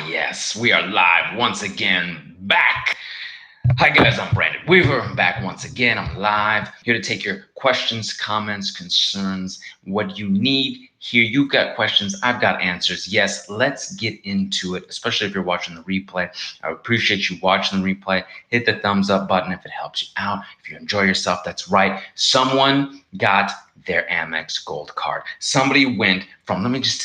Yes, we are live once again, back. Hi guys, I'm Brandon Weaver. I'm back once again. I'm live, here to take your questions, comments, concerns, what you need. Here, you've got questions, I've got answers. Yes, let's get into it, especially if you're watching the replay. I appreciate you watching the replay. Hit the thumbs up button if it helps you out. If you enjoy yourself, that's right. Someone got their Amex Gold card. Somebody went from, let me just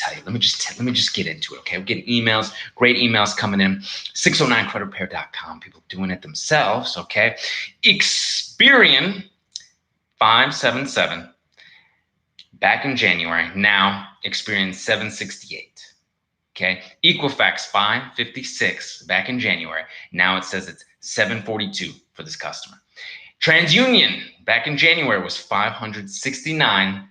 get into it, okay? We're getting emails, great emails coming in. 609creditrepair.com, people doing it themselves, okay? Experian 577 back in January, now Experian 768, okay? Equifax 556 back in January, now it says it's 742 for this customer. TransUnion back in January was 569.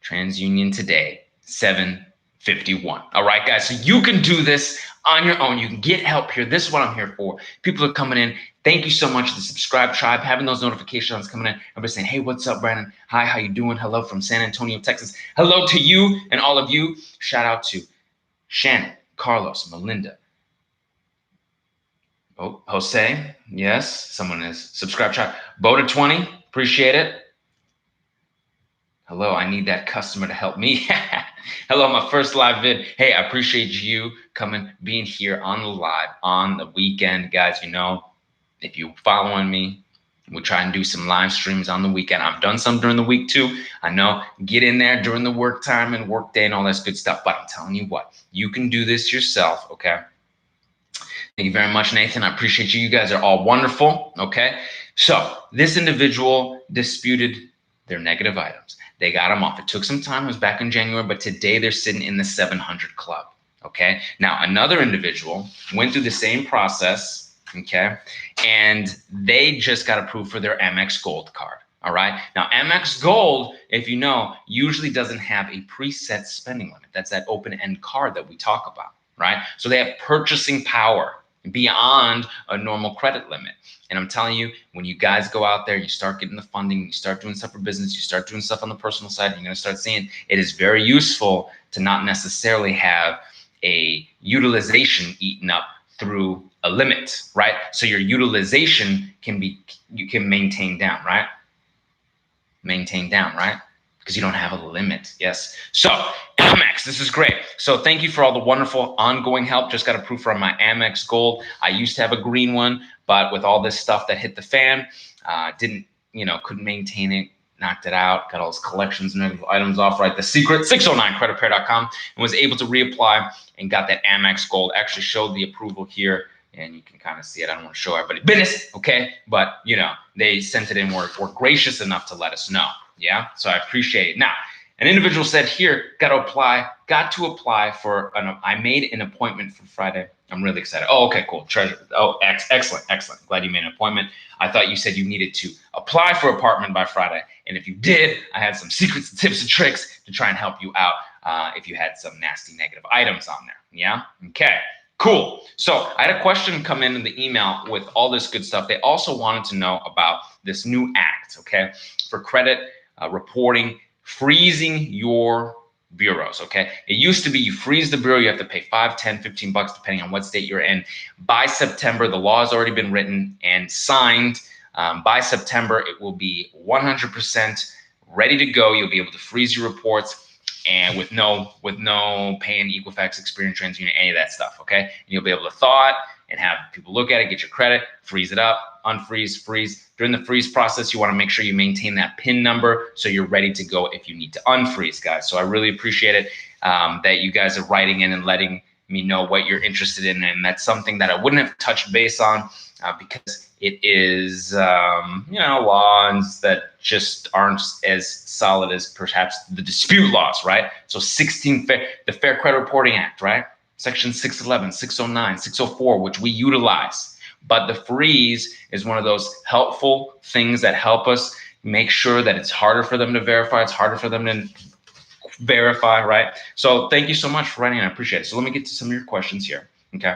TransUnion today, 751. All right, guys, so you can do this on your own. You can get help here. This is what I'm here for. People are coming in. Thank you so much to the subscribe tribe, having those notifications coming in. Everybody's saying, hey, what's up, Brandon? Hi, how you doing? Hello from San Antonio, Texas. Hello to you and all of you. Shout out to Shannon, Carlos, Melinda. Oh, Jose, yes, someone is. Subscribe tribe. Boda 20, appreciate it. Hello, I need that customer to help me. Hello, my first live vid. Hey, I appreciate you coming, being here on the live on the weekend. Guys, you know, if you're following me, we try and do some live streams on the weekend. I've done some during the week too. I know, get in there during the work time and work day and all that good stuff. But I'm telling you what, you can do this yourself, okay? Thank you very much, Nathan. I appreciate you. You guys are all wonderful, okay? So this individual disputed their negative items. They got them off. It took some time. It was back in January, but today they're sitting in the 700 club, okay? Now, another individual went through the same process, okay? And they just got approved for their Amex Gold card, all right? Now, Amex Gold, if you know, usually doesn't have a preset spending limit. That's that open-end card that we talk about, right? So they have purchasing power beyond a normal credit limit. And I'm telling you, when you guys go out there, you start getting the funding, you start doing stuff for business, you start doing stuff on the personal side, you're going to start seeing it is very useful to not necessarily have a utilization eaten up through a limit, right? So your utilization you can maintain down, right? Maintain down, right? Because you don't have a limit. Yes. So Amex, this is great. So thank you for all the wonderful ongoing help. Just got approved for my Amex Gold. I used to have a green one, but with all this stuff that hit the fan, couldn't maintain it, knocked it out, got all those collections and items off, right? The secret, 609creditrepair.com, and was able to reapply and got that Amex Gold. Actually showed the approval here, and you can kind of see it. I don't want to show everybody business, okay? But, you know, they sent it in, were gracious enough to let us know. Yeah, so I appreciate it. Now, an individual said here, got to apply for I made an appointment for Friday. I'm really excited. Oh, okay, cool. Treasure. Oh, excellent. Glad you made an appointment. I thought you said you needed to apply for apartment by Friday. And if you did, I had some secrets, tips, and tricks to try and help you out if you had some nasty negative items on there. Yeah, okay. Cool. So I had a question come in the email with all this good stuff. They also wanted to know about this new act, okay, for credit reporting, freezing your bureaus, okay? It used to be you freeze the bureau, you have to pay $5, $10, $15 depending on what state you're in. By September, the law has already been written and signed. By September, it will be 100% ready to go. You'll be able to freeze your reports and with no paying Equifax, Experian, TransUnion, any of that stuff, okay? And you'll be able to thaw it and have people look at it, get your credit, freeze it up, unfreeze, freeze. During the freeze process, you want to make sure you maintain that PIN number so you're ready to go if you need to unfreeze, guys. So I really appreciate it that you guys are writing in and letting me know what you're interested in. And that's something that I wouldn't have touched base on because it is, laws that just aren't as solid as perhaps the dispute laws, right? So the Fair Credit Reporting Act, right? Section 611, 609, 604, which we utilize. But the freeze is one of those helpful things that help us make sure that it's harder for them to verify. It's harder for them to verify, right? So thank you so much for writing. I appreciate it. So let me get to some of your questions here. Okay.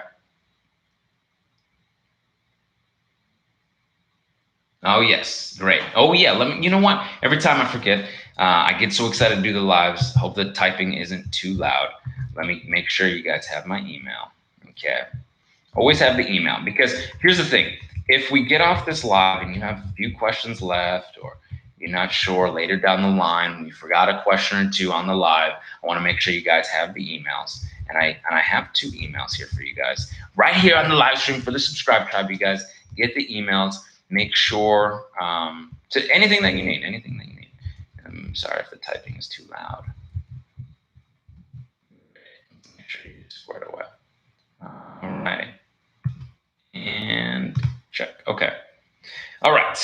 Oh, yes. Great. Oh, yeah. You know what? Every time I forget, I get so excited to do the lives. Hope the typing isn't too loud. Let me make sure you guys have my email. Okay. Always have the email, because here's the thing. If we get off this live and you have a few questions left, or you're not sure later down the line, when you forgot a question or two on the live, I want to make sure you guys have the emails. And I have 2 emails here for you guys right here on the live stream for the subscribe tribe. You guys get the emails. Make sure to anything that you need, I'm sorry if the typing is too loud. Make sure you square it away. All right. And check. Okay. All right.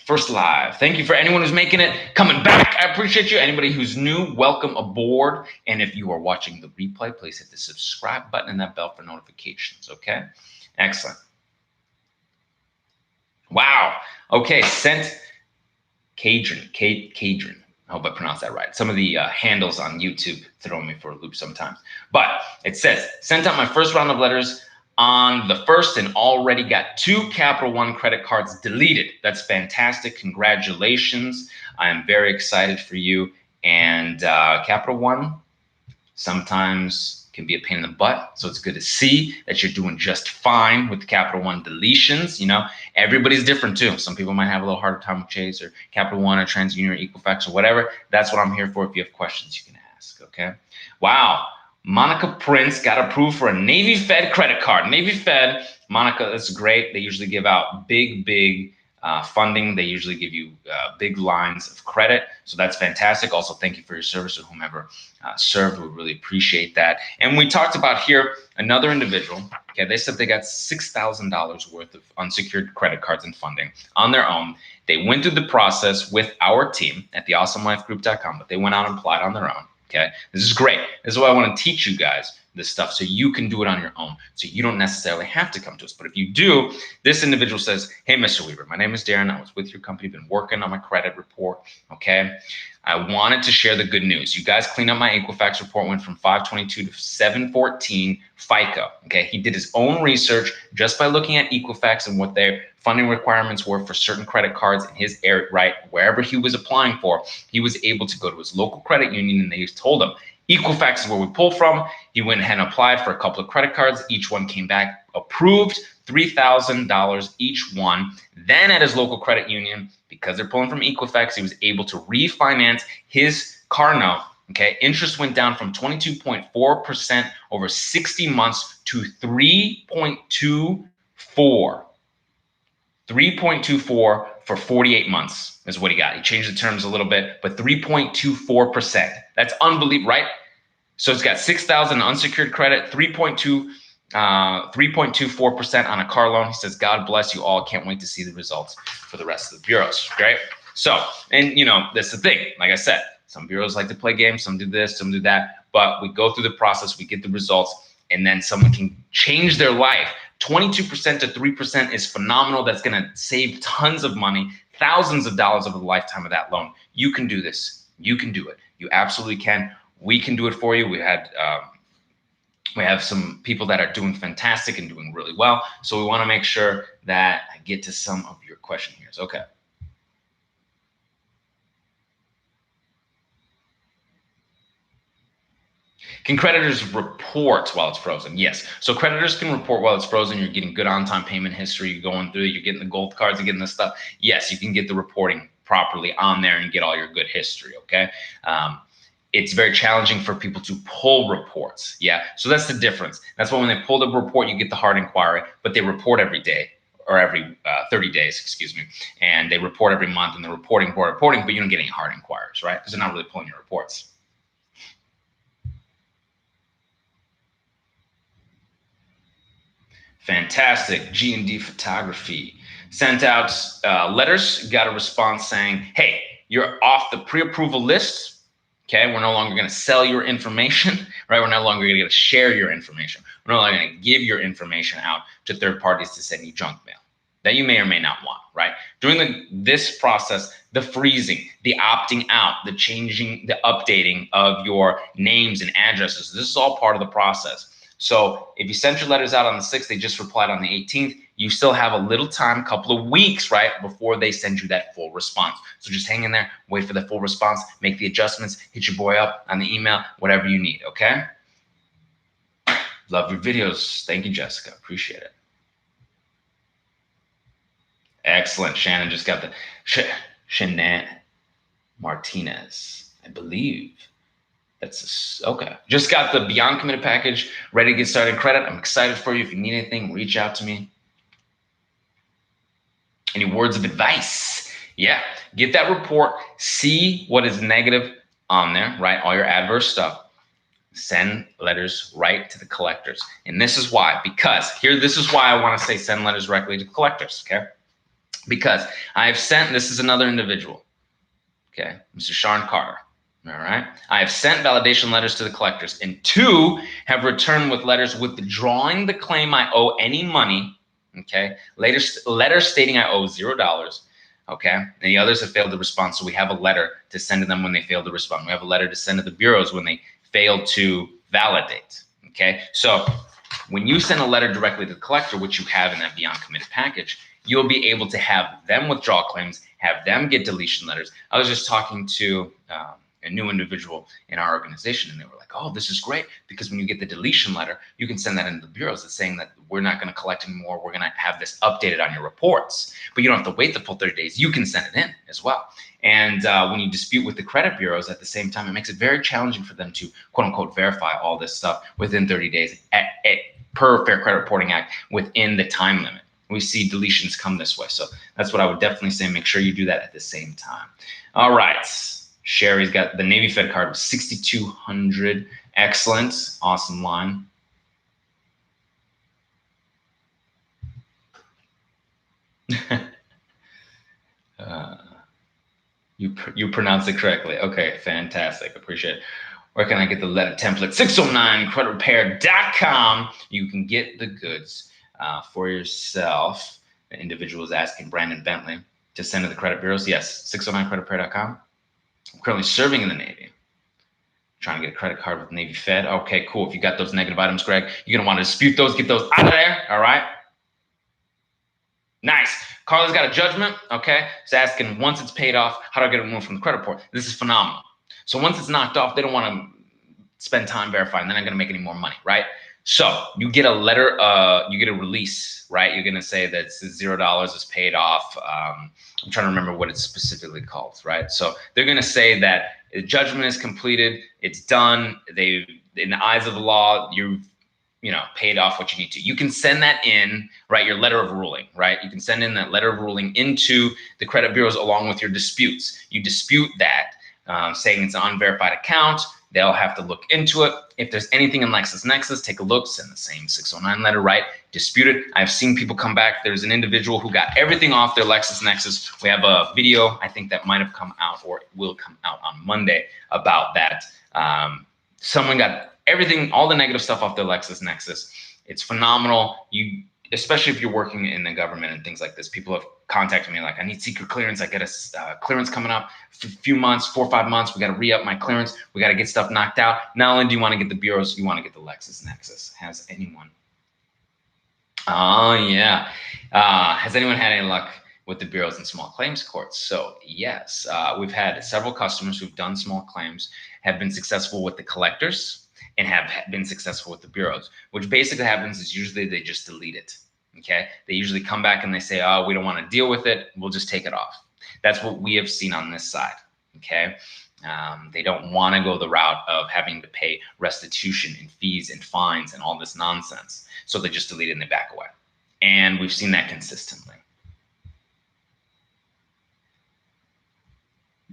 First live. Thank you for anyone who's making it, coming back. I appreciate you. Anybody who's new, welcome aboard. And if you are watching the replay, please hit the subscribe button and that bell for notifications. Okay. Excellent. Wow. Okay. Sent Cadron. I hope I pronounced that right. Some of the handles on YouTube throw me for a loop sometimes. But it says, sent out my first round of letters on the 1st and already got 2 Capital One credit cards deleted. That's fantastic. Congratulations. I am very excited for you. And Capital One sometimes can be a pain in the butt. So it's good to see that you're doing just fine with the Capital One deletions. You know, everybody's different too. Some people might have a little harder time with Chase or Capital One or TransUnion or Equifax or whatever. That's what I'm here for. If you have questions, you can ask. Okay. Wow. Monica Prince got approved for a Navy Fed credit card. Navy Fed, Monica, that's great. They usually give out big funding. They usually give you big lines of credit. So that's fantastic. Also, thank you for your service to whomever served. We really appreciate that. And we talked about here another individual. Okay, they said they got $6,000 worth of unsecured credit cards and funding on their own. They went through the process with our team at theawesomelifegroup.com, but they went out and applied on their own. Okay, this is great. This is why I want to teach you guys this stuff so you can do it on your own. So you don't necessarily have to come to us. But if you do, this individual says, hey, Mr. Weaver, my name is Darren. I was with your company, been working on my credit report. Okay, I wanted to share the good news. You guys cleaned up my Equifax report, went from 522 to 714 FICO. Okay, he did his own research just by looking at Equifax and what their funding requirements were for certain credit cards in his area, right? Wherever he was applying for, he was able to go to his local credit union and they told him, Equifax is where we pull from. He went ahead and applied for a couple of credit cards. Each one came back approved, $3,000 each one. Then at his local credit union, because they're pulling from Equifax, he was able to refinance his car note. Okay, interest went down from 22.4% over 60 months to 3.24. 3.24 for 48 months is what he got. He changed the terms a little bit, but 3.24%. That's unbelievable, right? So it's got 6,000 unsecured credit, 3.24% on a car loan. He says, God bless you all. Can't wait to see the results for the rest of the bureaus. Okay. So, and you know, that's the thing. Like I said, some bureaus like to play games, some do this, some do that, but we go through the process, we get the results, and then someone can change their life. 22% to 3% is phenomenal. That's going to save tons of money, thousands of dollars over the lifetime of that loan. You can do this. You can do it. You absolutely can. We can do it for you. We have some people that are doing fantastic and doing really well. So we want to make sure that I get to some of your question here. Okay. Can creditors report while it's frozen? Yes. So creditors can report while it's frozen. You're getting good on-time payment history. You're going through, you're getting the gold cards, you're getting this stuff. Yes, you can get the reporting properly on there and get all your good history, okay? It's very challenging for people to pull reports, yeah? So that's the difference. That's why when they pull the report, you get the hard inquiry, but they report every day or every 30 days, excuse me, and they report every month and they're reporting, but you don't get any hard inquiries, right? Because they're not really pulling your reports. Fantastic. G&D Photography sent out letters, got a response saying, hey, you're off the pre-approval list. Okay, we're no longer going to sell your information, right? We're no longer going to share your information. We're no longer going to give your information out to third parties to send you junk mail that you may or may not want, right? During this process, the freezing, the opting out, the changing, the updating of your names and addresses, this is all part of the process. So if you sent your letters out on the 6th, they just replied on the 18th, you still have a little time, couple of weeks, right, before they send you that full response. So just hang in there, wait for the full response, make the adjustments, hit your boy up on the email, whatever you need, okay? Love your videos. Thank you, Jessica. Appreciate it. Excellent. Shannon just got the Shannon Martinez, I believe. That's okay. Just got the Beyond Committed package ready to get started in credit. I'm excited for you. If you need anything, reach out to me. Any words of advice? Yeah, get that report. See what is negative on there, right? All your adverse stuff. Send letters right to the collectors. And this is why, this is why I want to say send letters directly to collectors, okay? Because I've sent, this is another individual, okay? Mr. Sean Carter, all right? I have sent validation letters to the collectors, and 2 have returned with letters withdrawing the claim I owe any money, okay? Letters stating I owe $0, okay? And the others have failed to respond, so we have a letter to send to them when they fail to respond. We have a letter to send to the bureaus when they fail to validate, okay? So when you send a letter directly to the collector, which you have in that Beyond Committed package, you'll be able to have them withdraw claims, have them get deletion letters. I was just talking to a new individual in our organization, and they were like, oh, this is great, because when you get the deletion letter, you can send that into the bureaus. It's saying that we're not going to collect anymore. We're going to have this updated on your reports, but you don't have to wait the full 30 days. You can send it in as well. And when you dispute with the credit bureaus at the same time, it makes it very challenging for them to, quote unquote, verify all this stuff within 30 days per Fair Credit Reporting Act within the time limit. We see deletions come this way. So that's what I would definitely say. Make sure you do that at the same time. All right. Sherry's got the Navy Fed card with 6,200. Excellent. Awesome line. You pronounced it correctly. Okay, fantastic. Appreciate it. Where can I get the letter template? 609creditrepair.com. You can get the goods for yourself. The individual is asking Brandon Bentley to send to the credit bureaus. Yes, 609creditrepair.com. I'm currently serving in the Navy. Trying to get a credit card with Navy Fed. Okay, cool. If you got those negative items, Greg, you're going to want to dispute those, get those out of there. All right. Nice. Carla's got a judgment. Okay. It's asking, once it's paid off, how do I get it removed from the credit report? This is phenomenal. So once it's knocked off, they don't want to spend time verifying. They're not going to make any more money, right? So you get a letter, you get a release, right? You're going to say that $0 is paid off. I'm trying to remember what it's specifically called, right? So they're going to say that the judgment is completed. It's done. They, in the eyes of the law, you've, paid off what you need to. You can send that in, right? Your letter of ruling, right? You can send in that letter of ruling into the credit bureaus along with your disputes. You dispute that, saying it's an unverified account. They'll have to look into it. If there's anything in LexisNexis, take a look, send the same 609 letter, right? Dispute it. I've seen people come back. There's an individual who got everything off their LexisNexis. We have a video, I think that might have come out or it will come out on Monday about that. Someone got everything, all the negative stuff off their LexisNexis. It's phenomenal. Especially if you're working in the government and things like this, people have contacted me like, I need secret clearance. I get a clearance coming up, a few months, 4 or 5 months. We got to re-up my clearance. We got to get stuff knocked out. Not only do you want to get the bureaus, you want to get the LexisNexis. Has anyone? Oh, yeah. Has anyone had any luck with the bureaus and small claims courts? So yes, we've had several customers who've done small claims, have been successful with the collectors, and have been successful with the bureaus. Which basically happens is usually they just delete it. Okay, they usually come back and they say, oh, we don't want to deal with it. We'll just take it off. That's what we have seen on this side. Okay, they don't want to go the route of having to pay restitution and fees and fines and all this nonsense. So they just delete it and they back away. And we've seen that consistently.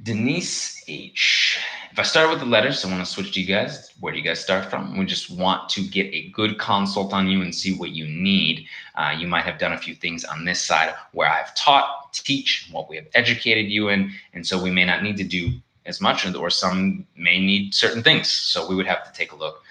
Denise H. If I start with the letters, I want to switch to you guys. Where do you guys start from? We just want to get a good consult on you and see what you need. You might have done a few things on this side where I've taught, teach, what we have educated you in. And so we may not need to do as much, or some may need certain things. So we would have to take a look.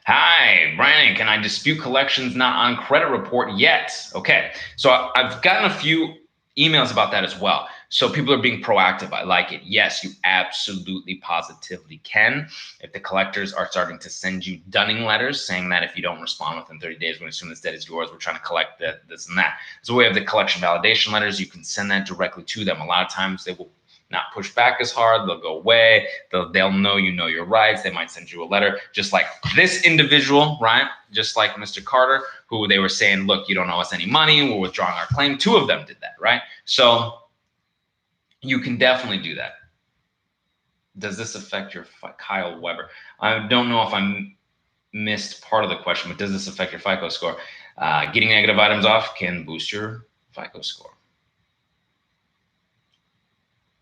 Hi, Brian, can I dispute collections not on credit report yet? Okay, so I've gotten a few emails about that as well. So people are being proactive. I like it. Yes, you absolutely positively can. If the collectors are starting to send you dunning letters saying that if you don't respond within 30 days, we're going to assume this debt is yours. We're trying to collect this and that. So we have the collection validation letters. You can send that directly to them. A lot of times they will not push back as hard. They'll go away. They'll know you know your rights. They might send you a letter, just like this individual, right? Just like Mr. Carter, who they were saying, look, you don't owe us any money. We're withdrawing our claim. 2 of them did that, right? So you can definitely do that. Does this affect your Kyle Weber? I don't know if I missed part of the question, but does this affect your FICO score? Getting negative items off can boost your FICO score.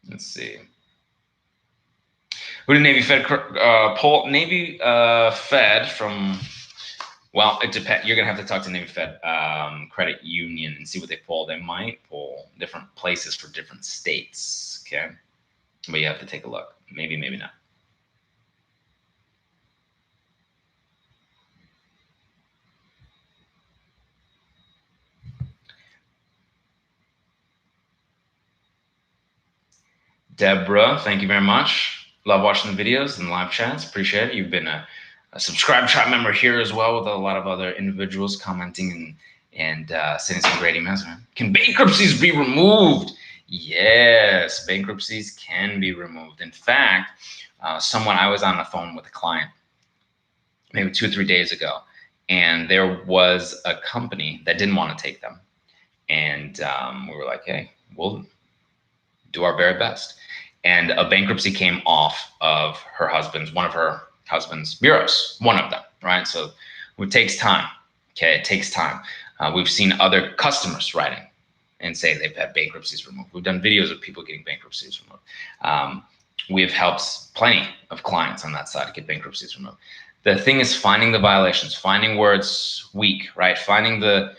Let's see. Who did Navy Fed poll? Navy Fed from, well, it depends. You're going to have to talk to Navy Fed Credit Union and see what they poll. They might poll different places for different states, okay? But you have to take a look. Maybe, maybe not. Deborah, thank you very much. Love watching the videos and live chats. Appreciate it. You've been a subscribe chat member here as well, with a lot of other individuals commenting and sending some great emails. Can bankruptcies be removed? Yes, bankruptcies can be removed. In fact, I was on the phone with a client maybe 2 or 3 days ago, and there was a company that didn't want to take them. And we were like, hey, we'll do our very best. And a bankruptcy came off of one of her husband's bureaus, one of them, right? So it takes time, okay? It takes time. We've seen other customers writing and say they've had bankruptcies removed. We've done videos of people getting bankruptcies removed. We've helped plenty of clients on that side to get bankruptcies removed. The thing is finding the violations, finding where it's weak, right? Finding the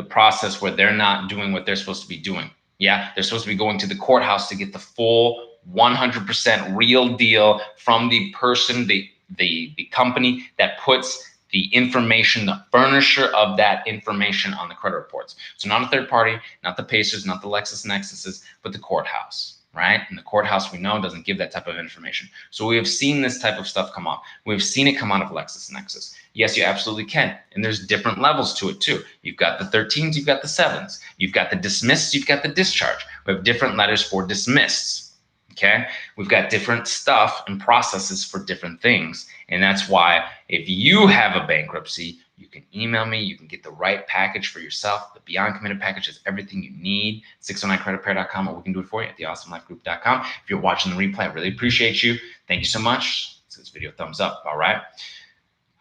process where they're not doing what they're supposed to be doing. Yeah, they're supposed to be going to the courthouse to get the full 100% real deal from the person, the company that puts the information, the furnisher of that information on the credit reports. So not a third party, not the Pacers, not the LexisNexuses, but the courthouse, right? And the courthouse, we know, doesn't give that type of information. So we have seen this type of stuff come up. We've seen it come out of LexisNexus. Yes, you absolutely can. And there's different levels to it too. You've got the 13s, you've got the 7s. You've got the dismissed, you've got the discharge. We have different letters for dismissed, okay? We've got different stuff and processes for different things. And that's why if you have a bankruptcy, you can email me, you can get the right package for yourself. The Beyond Committed package is everything you need. 609creditrepair.com, or we can do it for you at theawesomelifegroup.com. If you're watching the replay, I really appreciate you. Thank you so much. Let's give this video a thumbs up, all right?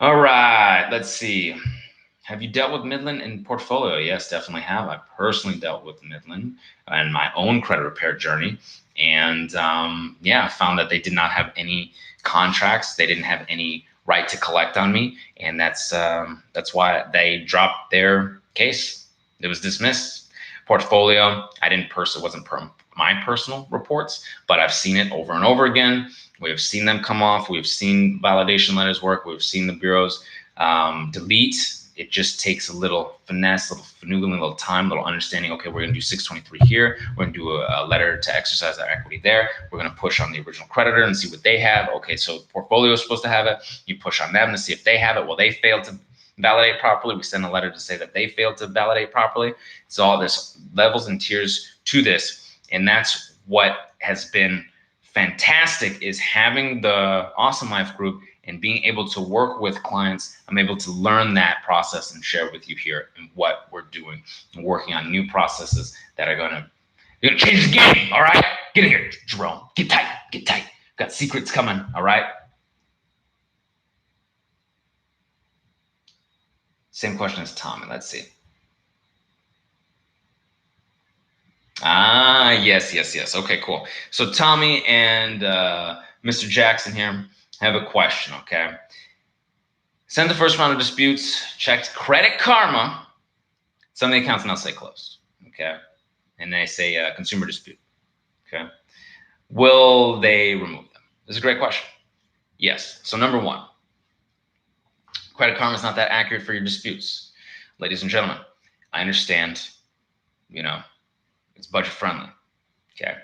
All right, let's see. Have you dealt with Midland in portfolio? Yes, definitely have. I personally dealt with Midland in my own credit repair journey. And yeah, I found that they did not have any contracts. They didn't have any right to collect on me. And that's why they dropped their case. It was dismissed. Portfolio, it wasn't my personal reports, but I've seen it over and over again. We have seen them come off. We've seen validation letters work. We've seen the bureaus delete. It just takes a little finesse, a little finagling, a little time, a little understanding. Okay, we're going to do 623 here. We're going to do a letter to exercise our equity there. We're going to push on the original creditor and see what they have. Okay, so portfolio is supposed to have it. You push on them to see if they have it. Well, they failed to validate properly. We send a letter to say that they failed to validate properly. So all this levels and tiers to this. And that's what has been fantastic, is having the Awesome Life group and being able to work with clients. I'm able to learn that process and share with you here and what we're doing and working on new processes that are going to change the game. All right, get in here, Jerome. Get tight, get tight. Got secrets coming. All right. Same question as Tommy. Let's see. Yes. Okay, cool. So Tommy and Mr. Jackson here have a question, okay? Send the first round of disputes, checked Credit Karma. Some of the accounts now say closed, okay? And they say consumer dispute, okay? Will they remove them? This is a great question. Yes. So number one, Credit Karma is not that accurate for your disputes. Ladies and gentlemen, I understand, it's budget friendly, okay?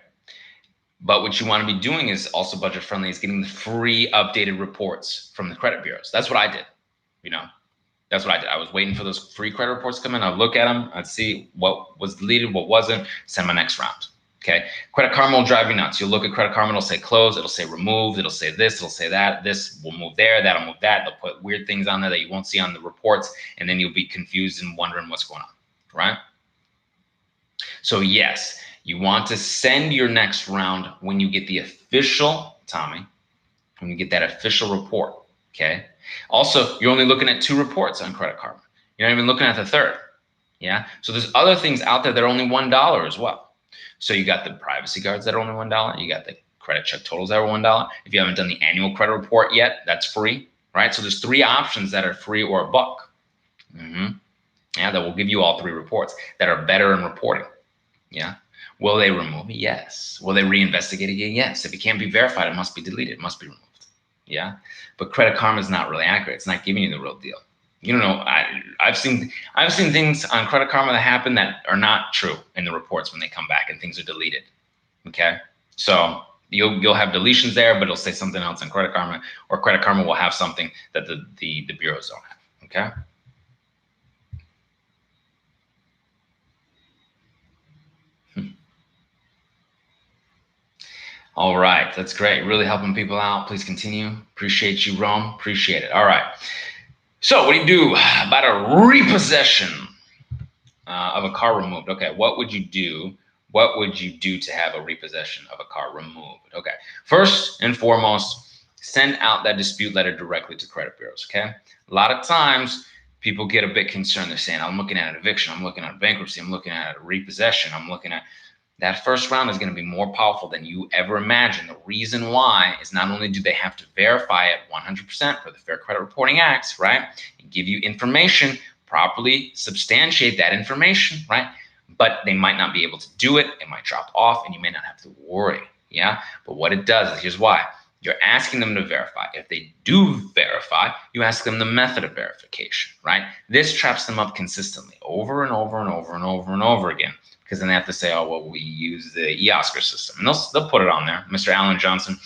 But what you want to be doing is also budget friendly, is getting the free updated reports from the credit bureaus. That's what I did, That's what I did. I was waiting for those free credit reports to come in. I'd look at them. I'd see what was deleted, what wasn't, send my next round, Okay, Credit Karma will drive you nuts. You'll look at Credit Karma, it'll say closed, it'll say removed, it'll say this, it'll say that, this will move there, that'll move that. They'll put weird things on there that you won't see on the reports, and then you'll be confused and wondering what's going on, right? So yes, you want to send your next round when you get the official, Tommy, when you get that official report, okay? Also, you're only looking at 2 reports on Credit Karma. You're not even looking at the third, yeah? So there's other things out there that are only $1 as well. So you got the privacy guards that are only $1. You got the credit check totals that are $1. If you haven't done the annual credit report yet, that's free, right? So there's 3 options that are free or $1. Yeah, that will give you all 3 reports that are better in reporting. Yeah. Will they remove it? Yes. Will they reinvestigate it? Yes. If it can't be verified, it must be deleted. It must be removed. Yeah. But Credit Karma is not really accurate. It's not giving you the real deal. You don't know. I've seen things on Credit Karma that happen that are not true in the reports when they come back and things are deleted. Okay. So you'll have deletions there, but it'll say something else on Credit Karma, or Credit Karma will have something that the bureaus don't have. Okay. All right, that's great. Really helping people out. Please continue. Appreciate you, Rome. Appreciate it. All right. So what do you do about a repossession of a car removed? Okay, what would you do? What would you do to have a repossession of a car removed? Okay, first and foremost, send out that dispute letter directly to credit bureaus, okay? A lot of times, people get a bit concerned. They're saying, I'm looking at an eviction, I'm looking at bankruptcy, I'm looking at a repossession, I'm looking at... That first round is going to be more powerful than you ever imagined. The reason why is not only do they have to verify it 100% for the Fair Credit Reporting Acts, right? And give you information, properly substantiate that information, right? But they might not be able to do it. It might drop off and you may not have to worry, yeah? But what it does is, here's why. You're asking them to verify. If they do verify, you ask them the method of verification, right? This traps them up consistently over and over and over and over and over again. Because then they have to say, oh, well, we use the eOscar system. And they'll put it on there. Mr. Alan Johnson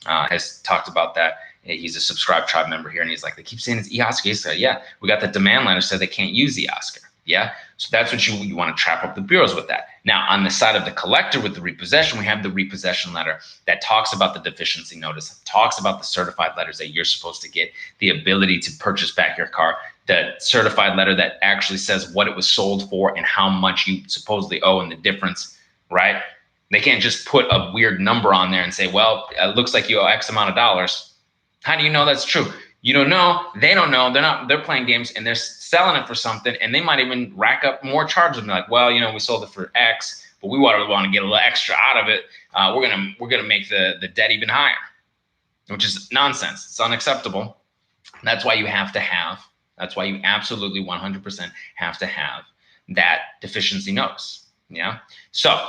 has talked about that. He's a subscribed tribe member here. And he's like, they keep saying it's eOscar. He said, yeah, we got the demand letter said they can't use eOscar. Yeah. So that's what you want to trap up the bureaus with that. Now, on the side of the collector with the repossession, we have the repossession letter that talks about the deficiency notice, talks about the certified letters that you're supposed to get, the ability to purchase back your car, the certified letter that actually says what it was sold for and how much you supposedly owe and the difference, right? They can't just put a weird number on there and say, well, it looks like you owe X amount of dollars. How do you know that's true? You don't know. They don't know. They're playing games and they're selling it for something, and they might even rack up more charges and be like, well, we sold it for X, but we want to get a little extra out of it. We're gonna make the debt even higher, which is nonsense. It's unacceptable. That's why you have to have. That's why you absolutely 100% have to have that deficiency notice. Yeah. So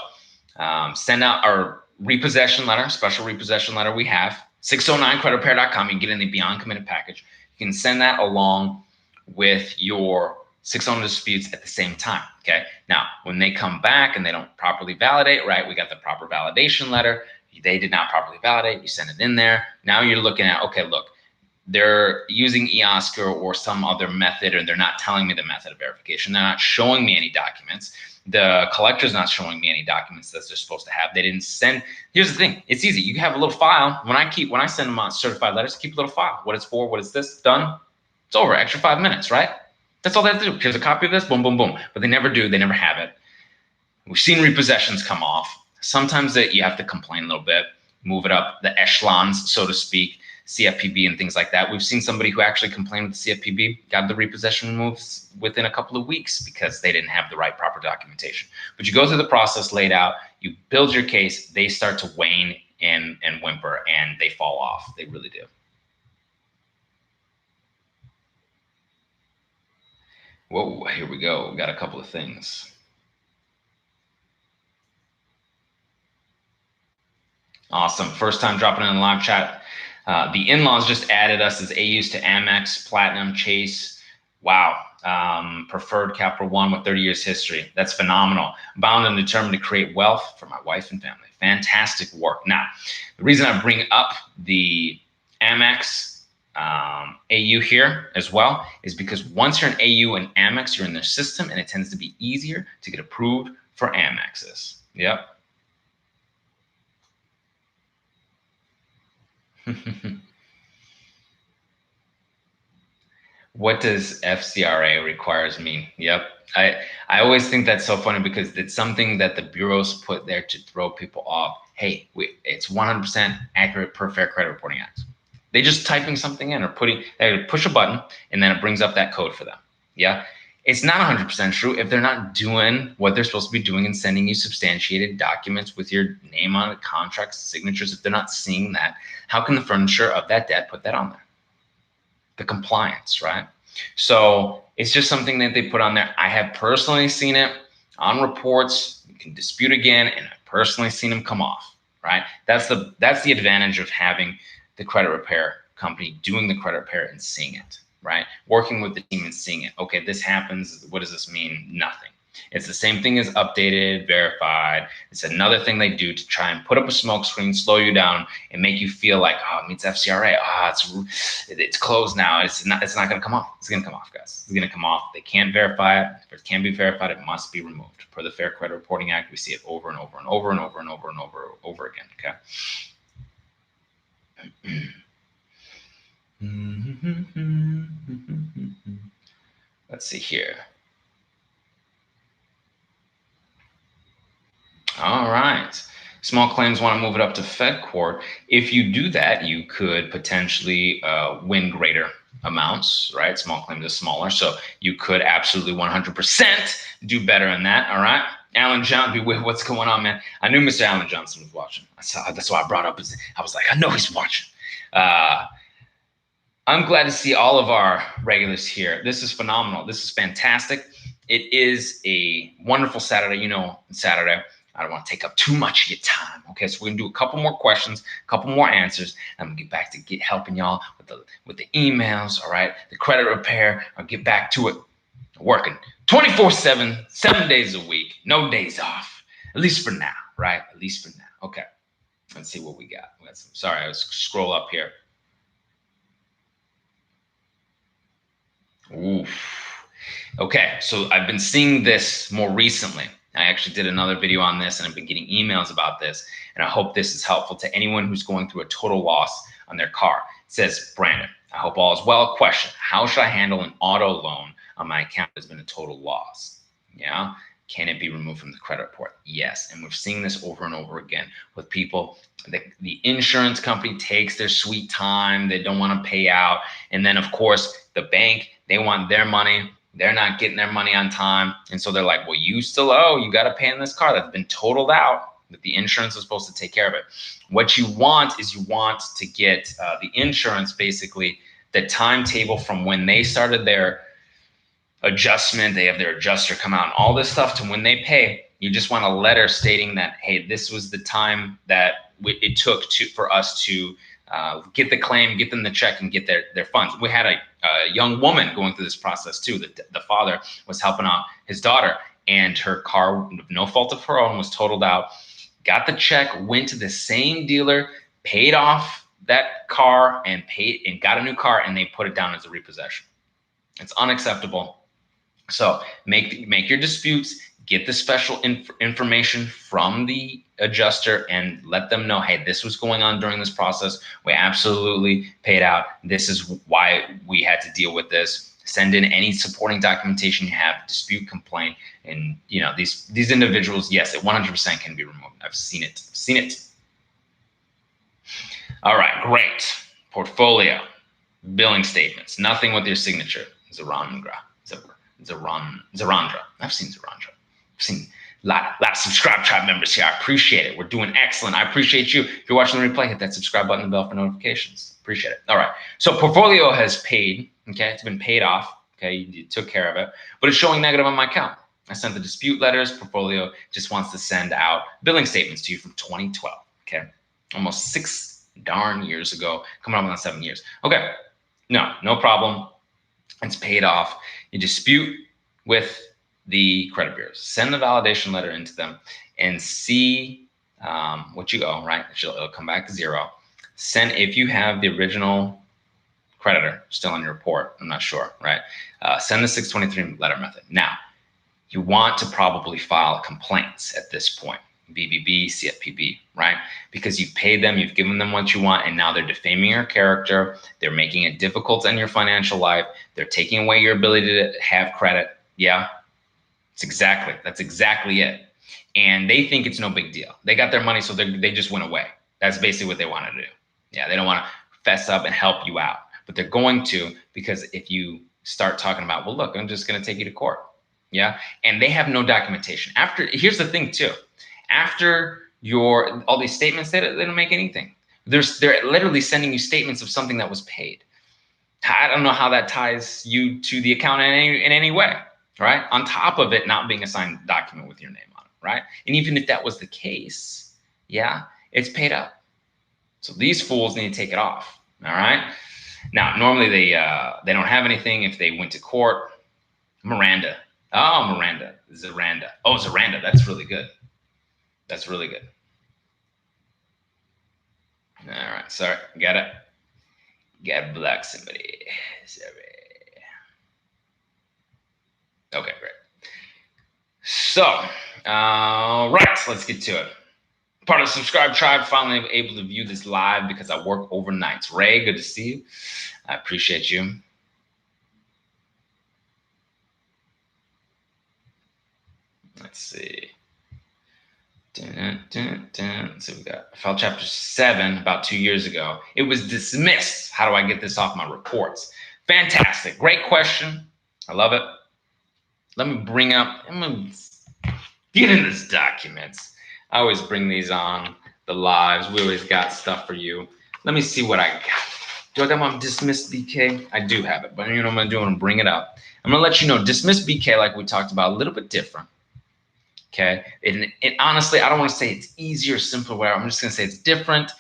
send out our repossession letter, special repossession letter we have. 609creditrepair.com. You can get in the Beyond Committed package. You can send that along with your 609 disputes at the same time. Okay. Now, when they come back and they don't properly validate, right? We got the proper validation letter. They did not properly validate. You send it in there. Now you're looking at, okay, look, they're using eOscar or some other method, and they're not telling me the method of verification. They're not showing me any documents. The collector's not showing me any documents that they're supposed to have. They didn't send. Here's the thing. It's easy. You have a little file. When I send them out certified letters, keep a little file. What it's for, what is this, done. It's over. Extra 5 minutes, right? That's all they have to do. Here's a copy of this, boom, boom, boom. But they never do. They never have it. We've seen repossessions come off. Sometimes you have to complain a little bit, move it up the echelons, so to speak, CFPB and things like that. We've seen somebody who actually complained with the CFPB, got the repossession removed within a couple of weeks because they didn't have the right proper documentation. But you go through the process laid out, you build your case, they start to wane and whimper, and they fall off. They really do. Whoa, here we go. We got a couple of things. Awesome. First time dropping in the live chat. The in-laws just added us as AUs to Amex, Platinum, Chase. Wow. Preferred Capital One with 30 years history. That's phenomenal. Bound and determined to create wealth for my wife and family. Fantastic work. Now, the reason I bring up the Amex AU here as well is because once you're an AU and Amex, you're in their system, and it tends to be easier to get approved for Amexes. Yep. What does FCRA requires mean? Yep. I always think that's so funny because it's something that the bureaus put there to throw people off. Hey, it's 100% accurate per Fair Credit Reporting Act. They just typing something in or they push a button and then it brings up that code for them. Yeah. It's not 100% true if they're not doing what they're supposed to be doing and sending you substantiated documents with your name on it, contracts, signatures. If they're not seeing that, how can the furnisher of that debt put that on there? The compliance, right? So it's just something that they put on there. I have personally seen it on reports. You can dispute again, and I've personally seen them come off, right? That's the advantage of having the credit repair company doing the credit repair and seeing it, right? Working with the team and seeing it. Okay, this happens. What does this mean? Nothing. It's the same thing as updated, verified. It's another thing they do to try and put up a smoke screen, slow you down, and make you feel like, oh, it meets FCRA. It's closed now. It's not going to come off. It's going to come off, guys. It's going to come off. They can't verify it. If it can be verified, it must be removed. Per the Fair Credit Reporting Act, we see it over and over and over and over and over and over again. Okay. Let's see here. All right. Small claims want to move it up to Fed court. If you do that, you could potentially win greater amounts, right? Small claims is smaller. So you could absolutely 100% do better in that. All right. Alan Johnson, what's going on, man? I knew Mr. Alan Johnson was watching. That's why I brought up I was like, I know he's watching. I'm glad to see all of our regulars here. This is phenomenal. This is fantastic. It is a wonderful Saturday. You know, Saturday. I don't want to take up too much of your time. Okay, so we're gonna do a couple more questions, a couple more answers. I'm gonna get back to helping y'all with the emails. All right, the credit repair. I'll get back to it. Working 24/7, 7 days a week, no days off. At least for now, right? At least for now. Okay, let's see what we got. Sorry, let's scroll up here. Oof. Okay, so I've been seeing this more recently. I actually did another video on this and I've been getting emails about this. And I hope this is helpful to anyone who's going through a total loss on their car. It says, Brandon, I hope all is well. Question, how should I handle an auto loan on my account that's been a total loss? Yeah. Can it be removed from the credit report? Yes. And we're seeing this over and over again with people. The insurance company takes their sweet time. They don't want to pay out. And then, of course, the bank, they want their money. They're not getting their money on time. And so they're like, well, you still owe. You got to pay on this car that's been totaled out, that the insurance is supposed to take care of it. What you want is you want to get the insurance, basically, the timetable from when they started their adjustment, they have their adjuster come out and all this stuff to when they pay. You just want a letter stating that, hey, this was the time that it took for us to get the claim, get them the check, and get their funds. We had a young woman going through this process too. The father was helping out his daughter, and her car, no fault of her own, was totaled out. Got the check, went to the same dealer, paid off that car, and got a new car, and they put it down as a repossession. It's unacceptable. So make your disputes, get the special information from the adjuster, and let them know, hey, this was going on during this process. We absolutely paid out. This is why we had to deal with this. Send in any supporting documentation you have, dispute, complaint, and you know these individuals. Yes, it 100% can be removed. I've seen it. All right, great. Portfolio, billing statements, nothing with your signature. Zarandra. I've seen Zarandra. I've seen a lot of Subscribe Tribe members here. I appreciate it. We're doing excellent. I appreciate you. If you're watching the replay, hit that subscribe button and the bell for notifications. Appreciate it. All right. So portfolio has paid. Okay. It's been paid off. Okay. You took care of it, but it's showing negative on my account. I sent the dispute letters. Portfolio just wants to send out billing statements to you from 2012. Okay. Almost 6 darn years ago, coming up on 7 years. Okay. No problem. It's paid off. You dispute with the credit bureaus. Send the validation letter into them and see what you owe, right? It'll come back to zero. If you have the original creditor still on your report, I'm not sure, right? Send the 623 letter method. Now, you want to probably file complaints at this point. BBB, CFPB, right? Because you've paid them, you've given them what you want, and now they're defaming your character. They're making it difficult in your financial life. They're taking away your ability to have credit. Yeah, that's exactly it. And they think it's no big deal. They got their money, so they just went away. That's basically what they want to do. Yeah, they don't want to fess up and help you out, but they're going to, because if you start talking about, well, look, I'm just going to take you to court. Yeah, and they have no documentation. Here's the thing too. After all these statements, they don't make anything. They're literally sending you statements of something that was paid. I don't know how that ties you to the account in any way, right? On top of it not being a signed document with your name on it, right? And even if that was the case, yeah, it's paid up. So these fools need to take it off, all right? Now, normally they don't have anything if they went to court. Miranda. Oh, Miranda. Zaranda. Oh, Zaranda. That's really good. That's really good. All right. Sorry. Gotta block somebody. Sorry. Okay, great. So, right. Let's get to it. Part of the subscribe tribe, finally able to view this live because I work overnights. Ray, good to see you. I appreciate you. Let's see. So we got file chapter 7 about 2 years ago. It was dismissed. How do I get this off my reports? Fantastic. Great question. I love it. Let me bring up, I'm going to get in this documents. I always bring these on the lives. We always got stuff for you. Let me see what I got. Do I got my dismissed BK? I do have it, but you know what I'm going to do? I'm going to bring it up. I'm going to let you know, dismissed BK, like we talked about, a little bit different. Okay. And honestly, I don't want to say it's easier or simpler, whatever. I'm just going to say it's different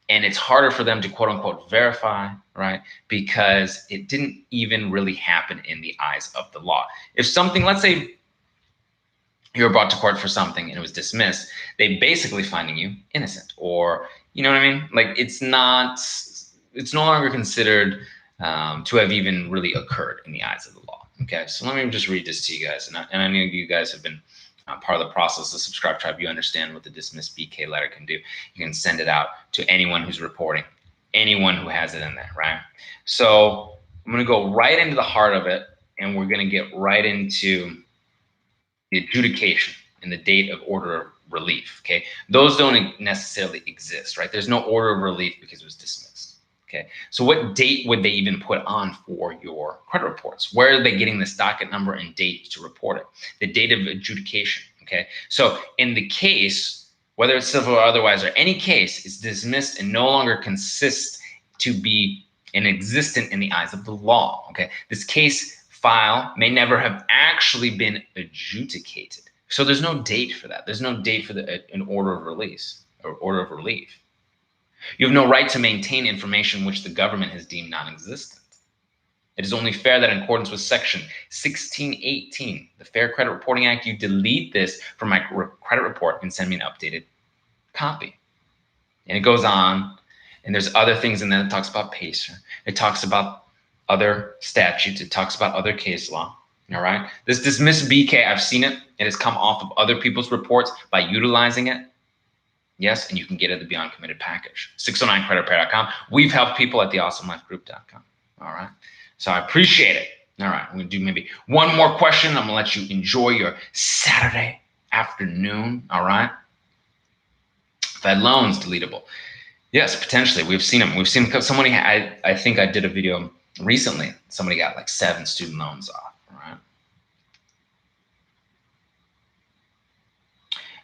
and it's harder for them to quote unquote verify, right? Because it didn't even really happen in the eyes of the law. If something, let's say you were brought to court for something and it was dismissed, they basically finding you innocent, or, you know what I mean? Like it's no longer considered to have even really occurred in the eyes of the law. Okay. So let me just read this to you guys. And I know you guys have been part of the process, the subscribe tribe, you understand what the dismissed BK letter can do. You can send it out to anyone who's reporting, anyone who has it in there, right? So I'm going to go right into the heart of it, and we're going to get right into the adjudication and the date of order of relief, okay? Those don't necessarily exist, right? There's no order of relief because it was dismissed, okay? So what date would they even put on for your credit reports? Where are they getting this docket number and date to report it? The date of adjudication, okay? So in the case, whether it's civil or otherwise, or any case, it's dismissed and no longer consists to be existent in the eyes of the law, okay? This case file may never have actually been adjudicated. So there's no date for that. There's no date for an order of release or order of relief. You have no right to maintain information which the government has deemed non-existent. It is only fair that in accordance with Section 1618, the Fair Credit Reporting Act, you delete this from my credit report and send me an updated copy. And it goes on, and there's other things in there that talks about PACER. It talks about other statutes. It talks about other case law. All right. This dismissed BK, I've seen it. It has come off of other people's reports by utilizing it. Yes, and you can get it at the Beyond Committed package. 609creditrepair.com. We've helped people at theawesomelifegroup.com. All right. So I appreciate it. All right. I'm going to do maybe one more question. I'm going to let you enjoy your Saturday afternoon. All right. Fed loans deletable. Yes, potentially. We've seen them. We've seen somebody, I think I did a video recently. Somebody got like 7 student loans off. All right.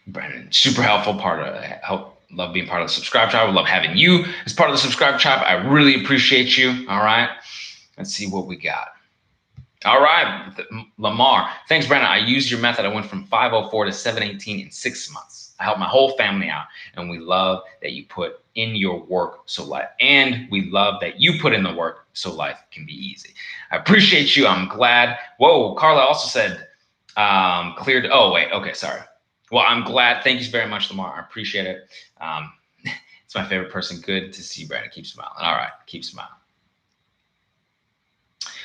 Brandon, super helpful part of love being part of the subscribe tribe. I love having you as part of the subscribe tribe. I really appreciate you. All right. Let's see what we got. All right. Lamar. Thanks, Brandon. I used your method. I went from 504 to 718 in 6 months. I helped my whole family out. And we love that you put in your work so life. And we love that you put in the work so life can be easy. I appreciate you. I'm glad. Whoa. Carla also said cleared. Oh, wait. Okay. Sorry. Well, I'm glad. Thank you very much, Lamar. I appreciate it. It's my favorite person. Good to see you, Brandon. Keep smiling. All right. Keep smiling.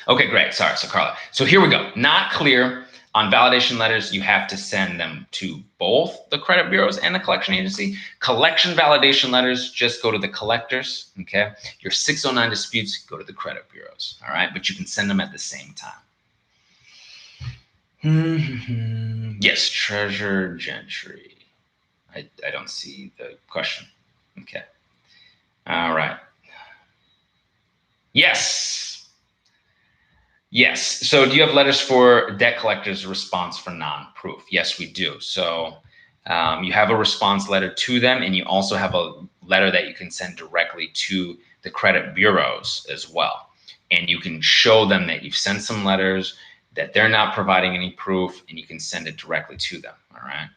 Okay, great. Sorry. So Carla. So here we go. Not clear on validation letters. You have to send them to both the credit bureaus and the collection agency. Collection validation letters just go to the collectors. Okay. Your 609 disputes go to the credit bureaus. All right. But you can send them at the same time. Yes, Treasure Gentry. I don't see the question. Okay. All right. Yes. Yes. So do you have letters for debt collectors' response for non-proof? Yes, we do. So you have a response letter to them, and you also have a letter that you can send directly to the credit bureaus as well. And you can show them that you've sent some letters, that they're not providing any proof, and you can send it directly to them. All right.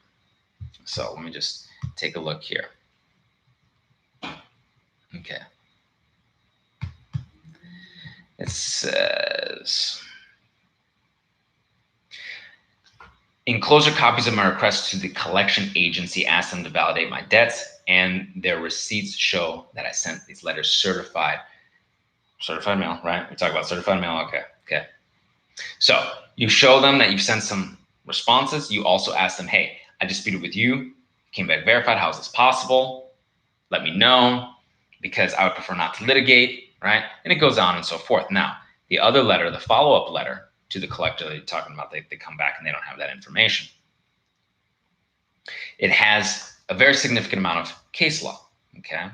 So let me just take a look here. Okay. It says, enclosure copies of my request to the collection agency, ask them to validate my debts, and their receipts show that I sent these letters certified mail, right? We talk about certified mail. Okay. Okay. So you show them that you've sent some responses. You also ask them, hey, I disputed with you, came back verified. How is this possible? Let me know, because I would prefer not to litigate, right? And it goes on and so forth. Now, the other letter, the follow-up letter to the collector that you're talking about, they come back and they don't have that information. It has a very significant amount of case law, okay?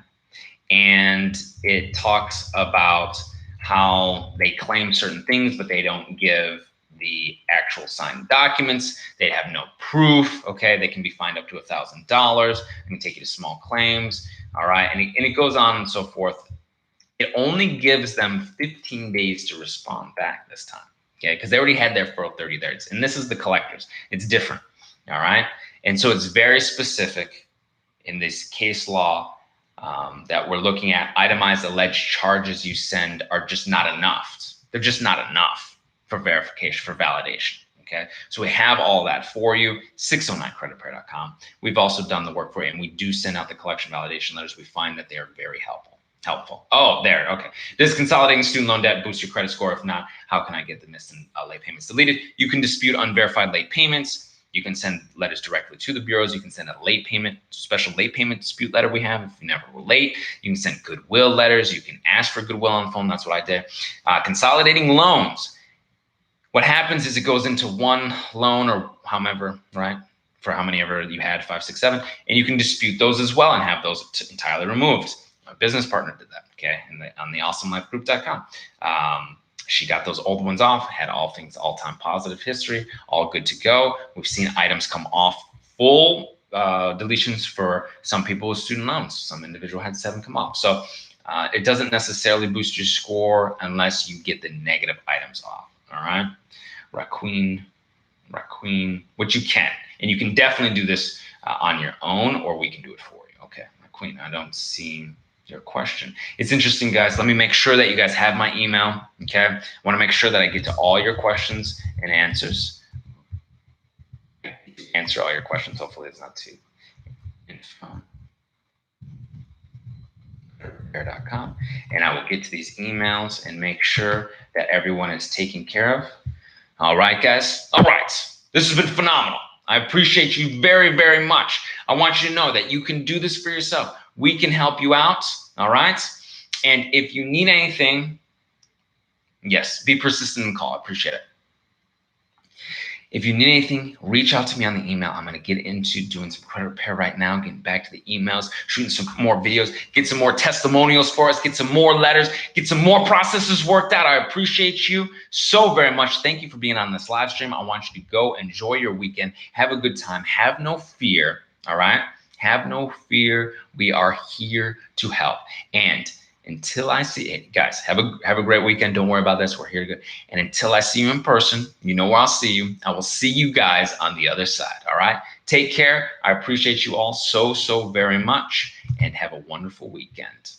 And it talks about how they claim certain things, but they don't give the actual signed documents. They have no proof, okay? They can be fined up to $1,000. They can take you to small claims, all right? And it goes on and so forth. It only gives them 15 days to respond back this time, okay? Because they already had their full 30 days. And this is the collectors. It's different, all right? And so it's very specific in this case law that we're looking at. Itemized alleged charges you send are just not enough. They're just not enough for verification, for validation, okay? So we have all that for you, 609creditrepair.com. We've also done the work for you, and we do send out the collection validation letters. We find that they are very helpful. Oh, there, okay. Does consolidating student loan debt boost your credit score? If not, how can I get the missed and late payments deleted? You can dispute unverified late payments. You can send letters directly to the bureaus. You can send a late payment, special late payment dispute letter we have if you never were late. You can send goodwill letters. You can ask for goodwill on the phone. That's what I did. Consolidating loans. What happens is it goes into one loan or however, right? For how many ever you had, 5, 6, 7, and you can dispute those as well and have those entirely removed. My business partner did that, okay, on the awesomelifegroup.com. She got those old ones off, had all things all-time positive history, all good to go. We've seen items come off full deletions for some people with student loans. Some individual had 7 come off. So it doesn't necessarily boost your score unless you get the negative items off, all right? Raccoon, which you can. And you can definitely do this on your own, or we can do it for you. Okay, Raccoon, I don't see your question. It's interesting, guys. Let me make sure that you guys have my email, okay? I want to make sure that I get to all your questions and answers. Answer all your questions. Hopefully it's not too info.com, and I will get to these emails and make sure that everyone is taken care of. All right, guys. All right. This has been phenomenal. I appreciate you very, very much. I want you to know that you can do this for yourself. We can help you out, all right? And if you need anything, yes, be persistent and call. I appreciate it. If you need anything, reach out to me on the email. I'm going to get into doing some credit repair right now, getting back to the emails, shooting some more videos, get some more testimonials for us, get some more letters, get some more processes worked out. I appreciate you so very much. Thank you for being on this live stream. I want you to go enjoy your weekend. Have a good time. Have no fear, all right? Have no fear. We are here to help. And until I see it, guys, have a great weekend. Don't worry about this. We're here to go. And until I see you in person, you know where I'll see you. I will see you guys on the other side. All right. Take care. I appreciate you all so very much, and have a wonderful weekend.